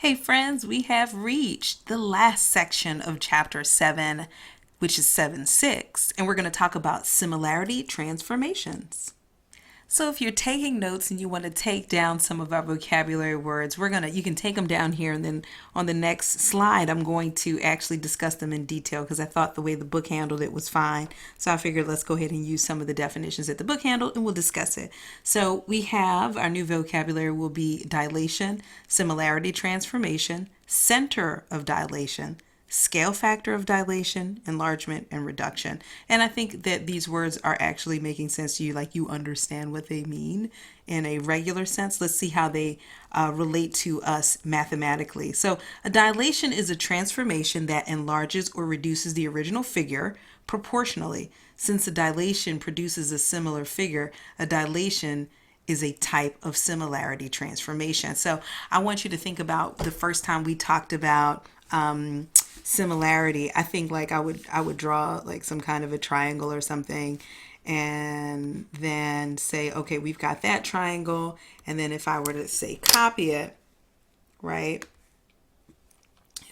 Hey friends, we have reached the last section of chapter 7, which is 7.6, and we're going to talk about similarity transformations. So if you're taking notes and you want to take down some of our vocabulary words, you can take them down here, and then on the next slide I'm going to actually discuss them in detail because I thought the way the book handled it was fine. So I figured let's go ahead and use some of the definitions that the book handled and we'll discuss it. So we have our new vocabulary will be dilation, similarity transformation, center of dilation, scale factor of dilation, enlargement, and reduction. And I think that these words are actually making sense to you, like you understand what they mean in a regular sense. Let's see how they relate to us mathematically. So, a dilation is a transformation that enlarges or reduces the original figure proportionally. Since a dilation produces a similar figure, a dilation is a type of similarity transformation. So I want you to think about the first time we talked about similarity. I think like I would draw like some kind of a triangle or something, and then say, okay, we've got that triangle, and then if I were to say copy it, right?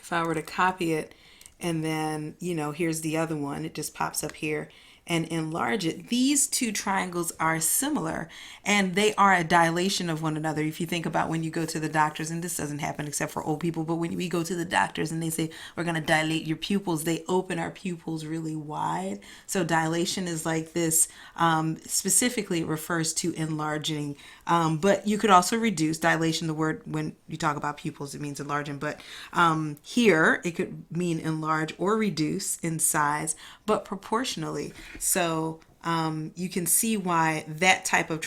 If I were to copy it, and then here's the other one, it just pops up here, and enlarge it. These two triangles are similar and they are a dilation of one another. If you think about when you go to the doctors, and this doesn't happen except for old people, but when we go to the doctors and they say, we're going to dilate your pupils, they open our pupils really wide. So dilation is like this. Specifically, it refers to enlarging. But you could also reduce dilation. The word, when you talk about pupils, it means enlarging. But here, it could mean enlarge or reduce in size, but proportionally. So you can see why that type of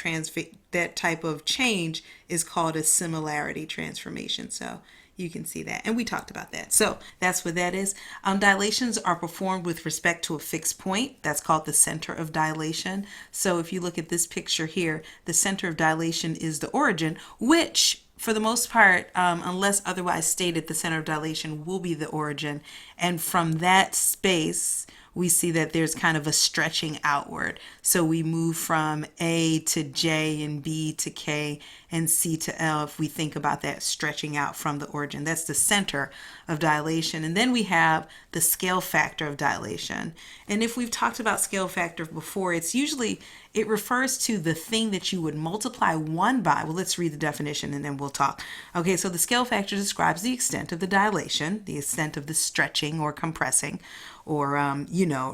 change is called a similarity transformation. So you can see that, and we talked about that. So that's what that is. Dilations are performed with respect to a fixed point. That's called the center of dilation. So if you look at this picture here, the center of dilation is the origin, which for the most part, unless otherwise stated, the center of dilation will be the origin. And from that space, we see that there's kind of a stretching outward. So we move from A to J and B to K and C to L if we think about that stretching out from the origin. That's the center of dilation. And then we have the scale factor of dilation. And if we've talked about scale factor before, it refers to the thing that you would multiply one by. Well, let's read the definition and then we'll talk. Okay, so the scale factor describes the extent of the dilation, the extent of the stretching or compressing, or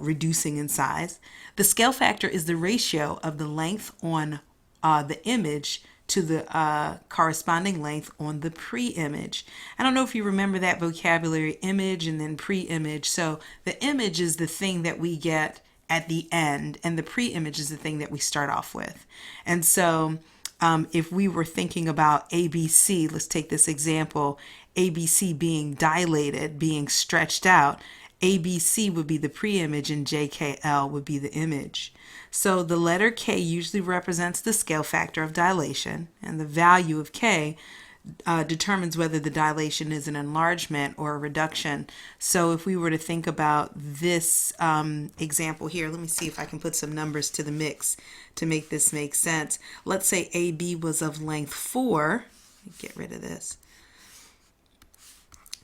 reducing in size. The scale factor is the ratio of the length on the image to the corresponding length on the pre-image. I don't know if you remember that vocabulary, image and then pre-image. So the image is the thing that we get at the end, and the pre-image is the thing that we start off with. And so if we were thinking about ABC, let's take this example, ABC being dilated, being stretched out, ABC would be the pre-image and JKL would be the image. So the letter K usually represents the scale factor of dilation, and the value of K determines whether the dilation is an enlargement or a reduction. So if we were to think about this example here, let me see if I can put some numbers to the mix to make this make sense. Let's say AB was of length 4. Get rid of this.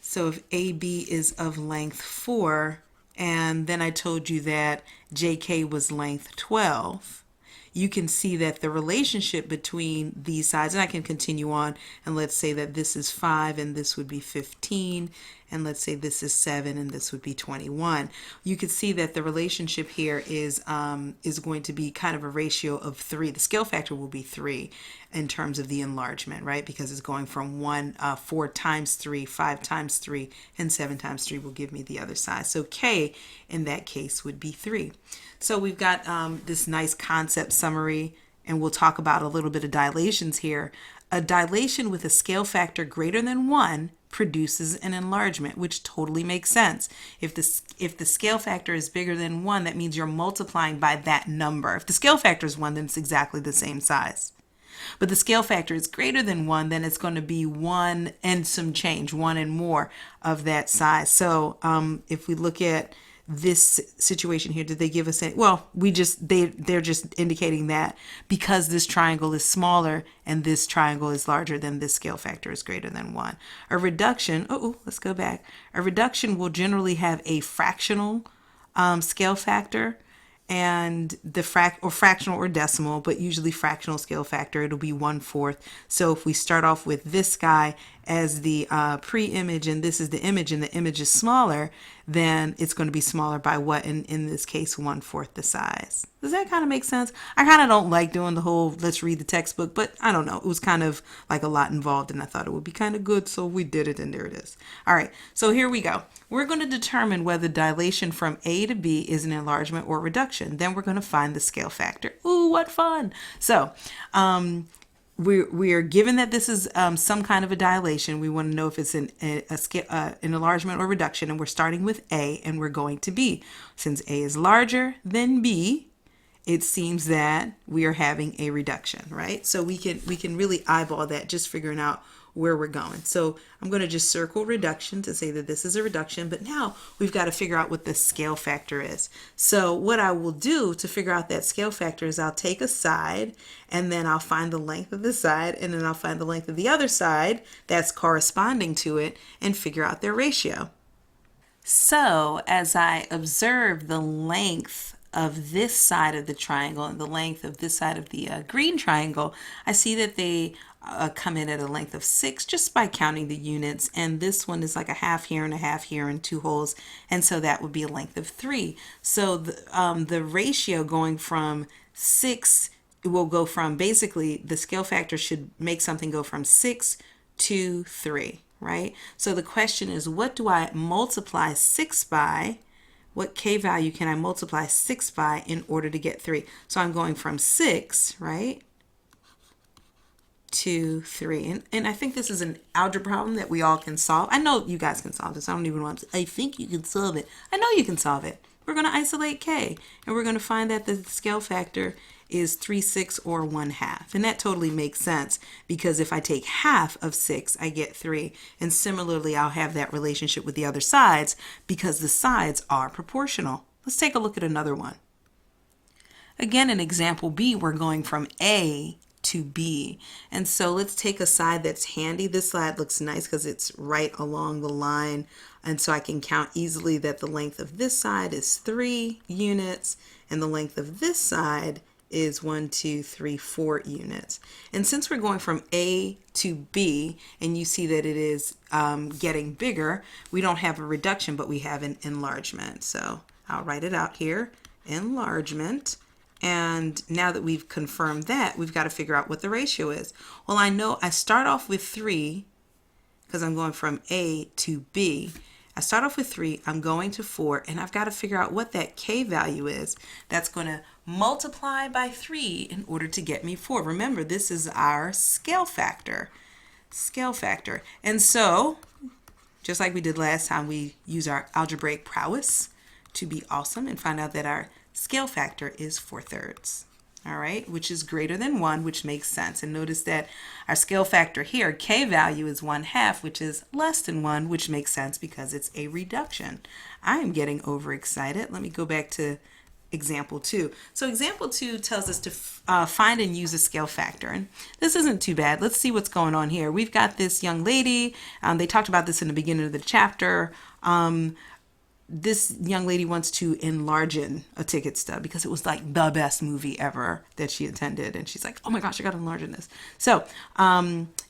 So if AB is of length 4, and then I told you that JK was length 12, you can see that the relationship between these sides, and I can continue on, and let's say that this is 5 and this would be 15, and let's say this is 7 and this would be 21. You can see that the relationship here is going to be kind of a ratio of 3. The scale factor will be 3 in terms of the enlargement, right? Because it's going from 4 times 3, 5 times 3, and 7 times 3 will give me the other side. So K in that case would be 3. So we've got this nice concept summary, and we'll talk about a little bit of dilations here. A dilation with a scale factor greater than 1 produces an enlargement, which totally makes sense. If the scale factor is bigger than 1, that means you're multiplying by that number. If the scale factor is 1, then it's exactly the same size. But the scale factor is greater than 1, then it's going to be 1 and some change, 1 and more of that size. So if we look at this situation here, did they give us any? Well, they're just indicating that because this triangle is smaller and this triangle is larger, then this scale factor is greater than 1. A reduction, let's go back. A reduction will generally have a fractional scale factor, and the fractional or decimal, but usually fractional scale factor, it'll be 1/4. So if we start off with this guy as the pre-image and this is the image and the image is smaller, then it's going to be smaller by what? In this case, 1/4 the size. Does that kind of make sense? I kind of don't like doing the whole let's read the textbook, but I don't know. It was kind of like a lot involved and I thought it would be kind of good, so we did it and there it is. All right, so here we go. We're going to determine whether dilation from A to B is an enlargement or reduction. Then we're going to find the scale factor. Ooh, what fun. So we are given that this is some kind of a dilation. We want to know if it's an enlargement or reduction, and we're starting with A and we're going to B. Since A is larger than B, it seems that we are having a reduction, right? So we can really eyeball that, just figuring out where we're going. So I'm going to just circle reduction to say that this is a reduction, but now we've got to figure out what the scale factor is. So what I will do to figure out that scale factor is I'll take a side and then I'll find the length of the side and then I'll find the length of the other side that's corresponding to it and figure out their ratio. So as I observe the length of this side of the triangle and the length of this side of the green triangle, I see that they come in at a length of 6 just by counting the units, and this one is like a half here and a half here and 2 holes, and so that would be a length of 3. So the ratio going from 6 will go from, basically the scale factor should make something go from 6 to 3, right? So the question is, what do I multiply 6 by? What K value can I multiply 6 by in order to get 3? So I'm going from 6, right, to 3. And I think this is an algebra problem that we all can solve. I know you guys can solve this. I don't even want to, I think you can solve it. I know you can solve it. We're going to isolate K, and we're going to find that the scale factor is 3/6 or 1/2. And that totally makes sense, because if I take half of 6, I get 3. And similarly, I'll have that relationship with the other sides because the sides are proportional. Let's take a look at another one. Again, in example B, we're going from A to B. And so let's take a side that's handy. This side looks nice because it's right along the line. And so I can count easily that the length of this side is 3 units and the length of this side is 1, 2, 3, 4 units. And since we're going from A to B, and you see that it is getting bigger, we don't have a reduction, but we have an enlargement. So I'll write it out here, enlargement. And now that we've confirmed that, we've got to figure out what the ratio is. Well, I know I start off with 3 because I'm going from A to B. I start off with 3, I'm going to 4, and I've got to figure out what that K value is. That's going to multiply by 3 in order to get me 4. Remember, this is our scale factor. Scale factor. And so, just like we did last time, we use our algebraic prowess to be awesome and find out that our scale factor is 4/3. All right, which is greater than 1, which makes sense. And notice that our scale factor here, K value, is 1/2, which is less than 1, which makes sense because it's a reduction. I am getting overexcited. Let me go back to example 2. So example 2 tells us to find and use a scale factor. And this isn't too bad. Let's see what's going on here. We've got this young lady. They talked about this in the beginning of the chapter. This young lady wants to enlarge a ticket stub because it was like the best movie ever that she attended. And she's like, oh my gosh, I got to enlarge this. So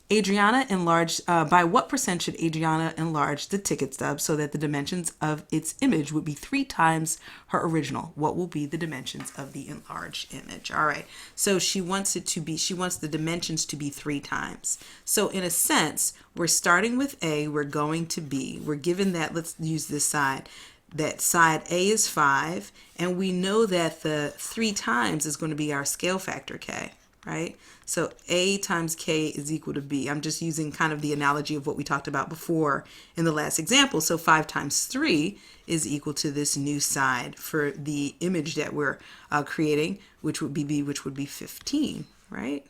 Adriana enlarged, by what percent should Adriana enlarge the ticket stub so that the dimensions of its image would be 3 times her original? What will be the dimensions of the enlarged image? All right. So she wants the dimensions to be 3 times. So in a sense, we're starting with A, we're going to B. We're given that, let's use this side. That side A is 5, and we know that the 3 times is going to be our scale factor K, right? So A times K is equal to B. I'm just using kind of the analogy of what we talked about before in the last example. So 5 times 3 is equal to this new side for the image that we're creating, which would be B, which would be 15, right?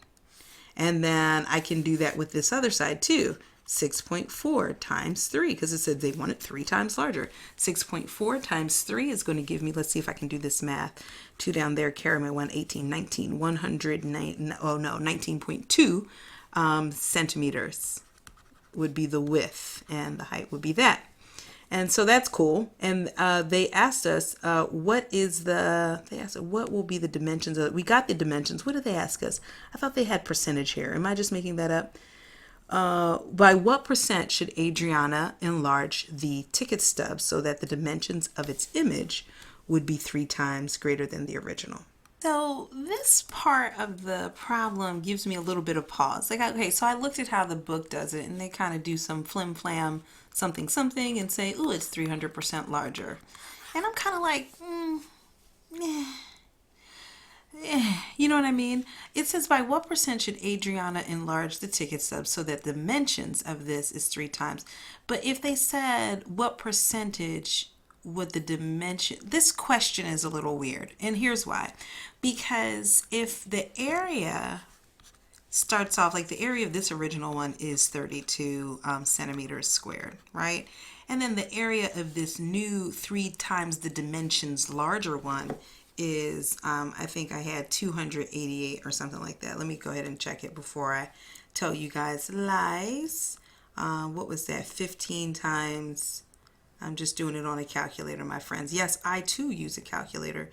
And then I can do that with this other side too. 6.4 times 3, because it said they want it 3 times larger. 6.4 times 3 is going to give me, let's see if I can do this math. 2 down there, carry my 1, 18, 19, 19.2 centimeters would be the width, and the height would be that. And so that's cool. And they asked us, what will be the dimensions of, we got the dimensions. What did they ask us? I thought they had percentage here. Am I just making that up? By what percent should Adriana enlarge the ticket stub so that the dimensions of its image would be 3 times greater than the original? So this part of the problem gives me a little bit of pause. Like, okay, so I looked at how the book does it, and they kind of do some flim flam something something and say, ooh, it's 300% larger. And I'm kind of like, you know what I mean? It says, by what percent should Adriana enlarge the ticket stub so that the dimensions of this is 3 times? But if they said, what percentage would the dimension, this question is a little weird. And here's why. Because if the area starts off, like the area of this original one is 32 centimeters squared, right? And then the area of this new 3 times the dimensions larger one is, I think I had 288 or something like that. Let me go ahead and check it before I tell you guys lies. What was that? 15 times, I'm just doing it on a calculator, my friends. Yes, I too use a calculator.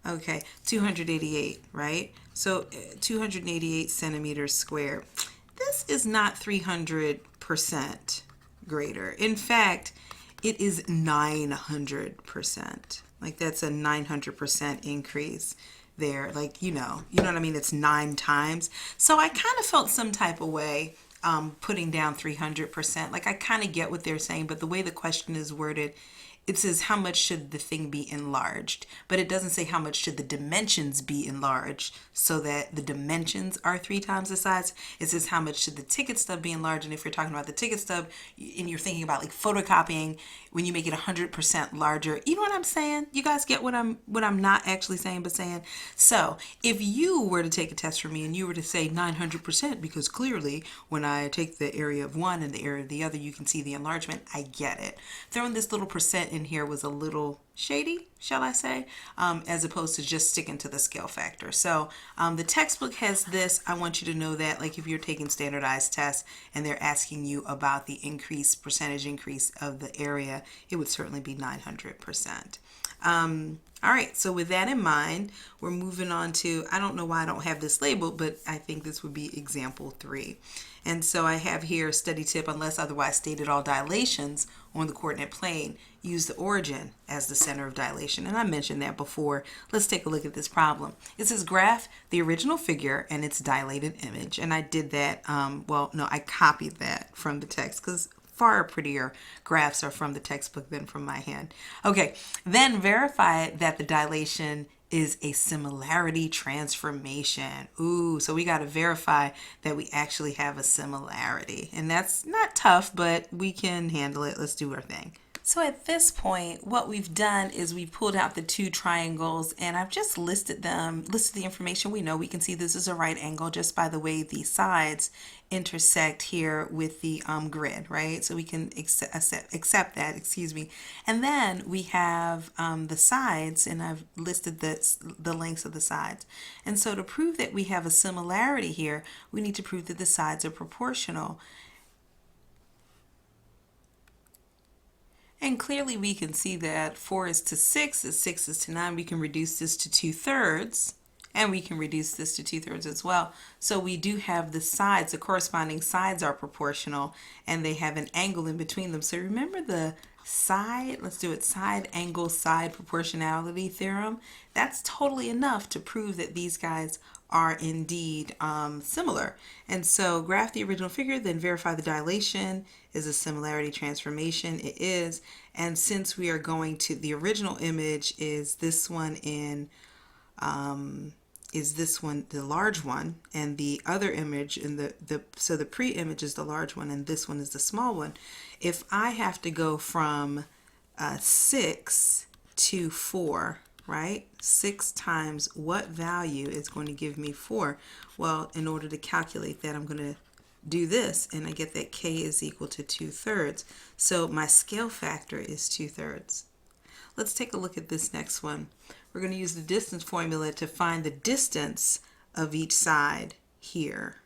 Okay, 288, right? So 288 centimeters squared. This is not 300% greater. In fact, it is 900%. Like, that's a 900% increase there. Like, you know what I mean? It's 9 times. So I kind of felt some type of way putting down 300%. Like, I kind of get what they're saying, but the way the question is worded, it says how much should the thing be enlarged, but it doesn't say how much should the dimensions be enlarged so that the dimensions are 3 times the size. It says how much should the ticket stub be enlarged, and if you're talking about the ticket stub and you're thinking about like photocopying, when you make it 100% larger, you know what I'm saying? You guys get what I'm not actually saying but saying. So if you were to take a test from me and you were to say 900%, because clearly when I take the area of one and the area of the other, you can see the enlargement. I get it. Throwing this little percent in here was a little shady, shall I say, as opposed to just sticking to the scale factor. So the textbook has this. I want you to know that, like, if you're taking standardized tests and they're asking you about the percentage increase of the area, it would certainly be 900%. All right, so with that in mind, we're moving on to, I don't know why I don't have this labeled, but I think this would be example 3. And so I have here study tip, unless otherwise stated, all dilations on the coordinate plane use the origin as the center of dilation. And I mentioned that before. Let's take a look at this problem. It says graph the original figure and its dilated image. And I did that, I copied that from the text because far prettier graphs are from the textbook than from my hand. Okay, then verify that the dilation is a similarity transformation. Ooh, so we got to verify that we actually have a similarity. And that's not tough, but we can handle it. Let's do our thing. So at this point, what we've done is we've pulled out the 2 triangles, and I've just listed the information. We know we can see this is a right angle just by the way the sides intersect here with the grid, right? So we can accept that, excuse me. And then we have the sides, and I've listed the lengths of the sides. And so to prove that we have a similarity here, we need to prove that the sides are proportional. And clearly we can see that 4 is to 6, 6 is to 9. We can reduce this to 2/3, and we can reduce this to 2/3 as well. So we do have the sides, the corresponding sides are proportional, and they have an angle in between them. So remember the side, let's do it, side angle side proportionality theorem. That's totally enough to prove that these guys are indeed similar. And so graph the original figure, then verify the dilation is a similarity transformation. It is. And since we are going to, the original image is this one in, the large one, and the other image in so the pre-image is the large one and this one is the small one. If I have to go from 6 to 4, right? 6 times what value is going to give me 4? Well, in order to calculate that, I'm going to do this, and I get that k is equal to 2/3. So my scale factor is 2/3. Let's take a look at this next one. We're going to use the distance formula to find the distance of each side here.